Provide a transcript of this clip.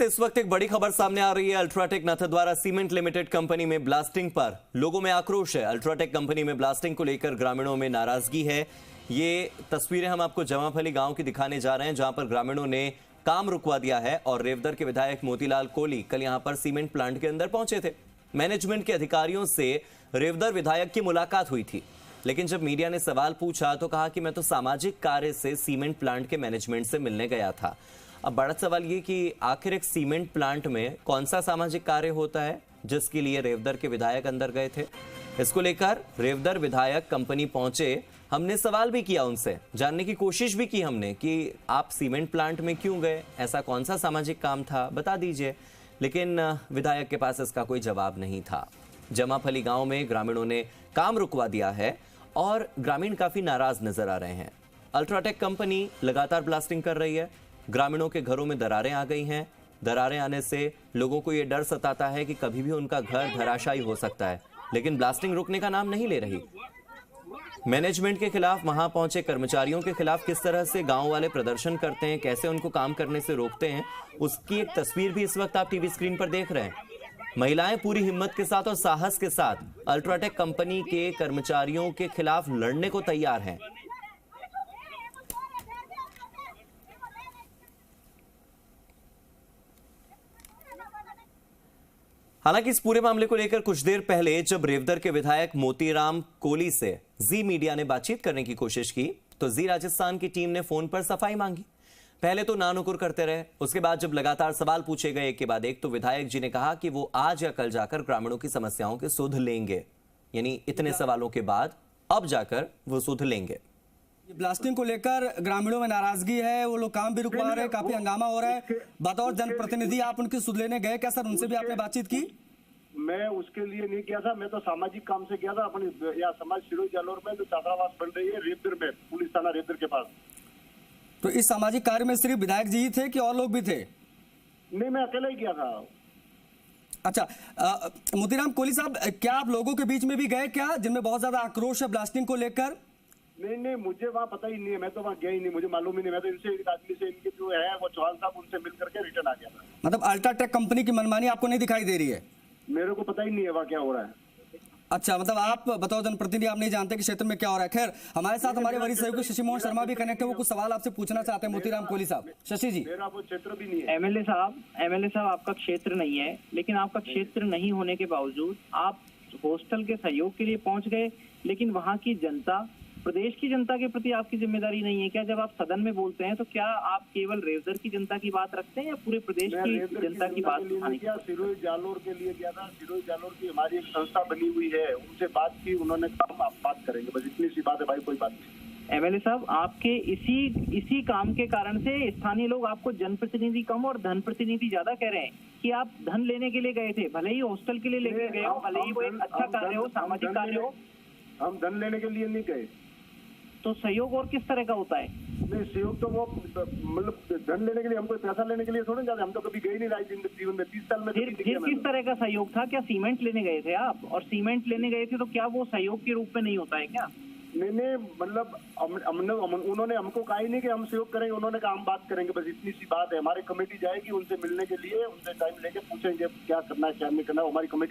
इस वक्त एक बड़ी खबर सामने आ रही है। UltraTech Nathdwara cement limited company में ब्लास्टिंग पर लोगों में आक्रोश है। अल्ट्राटेक कंपनी में ब्लास्टिंग को लेकर ग्रामीणों में नाराजगी है। ये तस्वीरें हम आपको जमाफली गांव की दिखाने जा रहे हैं, जहां पर ग्रामीणों ने काम रुकवा दिया है और रेवदर के विधायक मोतीलाल कोहली कल यहां पर सीमेंट प्लांट के अंदर पहुंचे थे। मैनेजमेंट के अधिकारियों से रेवदर विधायक की मुलाकात हुई थी, लेकिन जब मीडिया ने सवाल पूछा तो कहा कि मैं तो सामाजिक कार्य से सीमेंट प्लांट के मैनेजमेंट से मिलने गया था। अब बड़ा सवाल ये कि आखिर एक सीमेंट प्लांट में कौन सा सामाजिक कार्य होता है जिसके लिए रेवदर के विधायक अंदर गए थे। इसको लेकर रेवदर विधायक कंपनी पहुंचे। हमने सवाल भी किया उनसे, जानने की कोशिश भी की हमने कि आप सीमेंट प्लांट में क्यों गए, ऐसा कौन सा सामाजिक काम था, बता दीजिए। लेकिन विधायक के पास इसका कोई जवाब नहीं था। जमाफली गांव में ग्रामीणों ने काम रुकवा दिया है और ग्रामीण काफी नाराज नजर आ रहे हैं। अल्ट्राटेक कंपनी लगातार ब्लास्टिंग कर रही है। ग्रामीणों के घरों में दरारें आ गई हैं। दरारें आने से लोगों को यह डर सताता है कि कभी भी उनका घर धराशायी हो सकता है, लेकिन ब्लास्टिंग रुकने का नाम नहीं ले रही। मैनेजमेंट के खिलाफ वहां पहुंचे कर्मचारियों के खिलाफ किस तरह से गांव वाले प्रदर्शन करते हैं, कैसे उनको काम करने से रोकते हैं, उसकी एक तस्वीर भी इस वक्त आप टीवी स्क्रीन पर देख रहे हैं। महिलाएं पूरी हिम्मत के साथ और साहस के साथ अल्ट्राटेक कंपनी के कर्मचारियों के खिलाफ लड़ने को तैयार हैं। हालांकि इस पूरे मामले को लेकर कुछ देर पहले जब रेवदर के विधायक मोतीराम कोहली से जी मीडिया ने बातचीत करने की कोशिश की तो जी राजस्थान की टीम ने फोन पर सफाई मांगी। पहले तो नानुकुर करते रहे, उसके बाद जब लगातार सवाल पूछे गए एक के बाद एक तो विधायक जी ने कहा कि वो आज या कल जाकर ग्रामीणों की समस्याओं के सुध लेंगे। यानी इतने सवालों के बाद अब जाकर वो सुध लेंगे। ब्लास्टिंग को लेकर ग्रामीणों में नाराजगी है, वो लोग काम भी रुकवा रहे हैं, काफी हंगामा हो रहा है। बतौर जनप्रतिनिधि आप उनकी सुध लेने गए क्या सर? उनसे भी आपने बातचीत की? मैं उसके लिए नहीं गया था, मैं तो सामाजिक काम से गया था। अपने यहाँ समाज सिरोही जालोर में जो छात्रावास बन रही है रेवदर में, पुलिस थाना रेवदर के पास। तो इस सामाजिक कार्य में सिर्फ विधायक जी ही थे कि और लोग भी थे? नहीं, मैं अकेला ही गया था। अच्छा, मोतीराम कोहली साहब, क्या आप लोगों के बीच में भी गए क्या जिनमें बहुत ज्यादा आक्रोश है ब्लास्टिंग को लेकर? नहीं, मुझे वहाँ पता ही नहीं है, मैं तो वहाँ गया ही नहीं, मुझे मालूम ही नहीं। मैं तो इनसे एक आदमी से, इनके जो है वो चौहान साहब, उनसे मिल करके रिटर्न आ गया था। मतलब अल्ट्राटेक कंपनी की मनमानी आपको नहीं दिखाई दे रही है? मेरे को पता ही नहीं है वहाँ क्या हो रहा है। अच्छा, मतलब आप बताओ जनप्रतिनिधि, आप नहीं जानते कि क्षेत्र में क्या हो रहा है। खैर, हमारे साथ हमारे वरिष्ठ सहयोगी शशि मोहन शर्मा भी कनेक्ट है, वो कुछ सवाल आपसे पूछना चाहते हैं मोतीराम कोहली साहब। शशि जी, मेरा वो क्षेत्र भी नहीं है। एमएलए साहब आपका क्षेत्र नहीं है, लेकिन आपका क्षेत्र नहीं होने के बावजूद आप हॉस्टल के सहयोग के लिए पहुंच गए, लेकिन वहां की जनता, प्रदेश की जनता के प्रति आपकी जिम्मेदारी नहीं है क्या? जब आप सदन में बोलते हैं तो क्या आप केवल रेवदर की जनता की बात रखते हैं या पूरे प्रदेश की जनता की बात? सिरोही जालोर के लिए गया था। सिरोही जालोर की हमारी एक संस्था बनी हुई है, उनसे बात की, उन्होंने कहा आप बात करेंगे, बस इतनी सी बात है भाई, कोई बात नहीं। एमएलए साहब, आपके इसी काम के कारण से स्थानीय लोग आपको जनप्रतिनिधि कम और धन प्रतिनिधि ज्यादा कह रहे हैं कि आप धन लेने के लिए गए थे। भले ही हॉस्टल के लिए लेके गए हो, भले ही वो एक अच्छा कार्य हो, सामाजिक कार्य हो। हम धन लेने के लिए नहीं गए। तो सहयोग और किस तरह का होता है? नहीं, सहयोग तो वो मतलब धन लेने के लिए, हमको पैसा लेने के लिए थोड़े जाते। हम तो कभी गए नहीं जीवन में, 30 साल में। फिर किस तरह का सहयोग था? क्या सीमेंट लेने गए थे आप? और सीमेंट लेने गए थे तो क्या वो सहयोग के रूप में नहीं होता है क्या? नहीं, मतलब उन्होंने हमको कहा ही नहीं कि हम सहयोग करेंगे, उन्होंने कहा हम बात करेंगे, बस इतनी सी बात है। हमारी कमेटी जाएगी उनसे मिलने के लिए, उनसे टाइम लेके पूछेंगे क्या करना है क्या नहीं करना है, हमारी कमेटी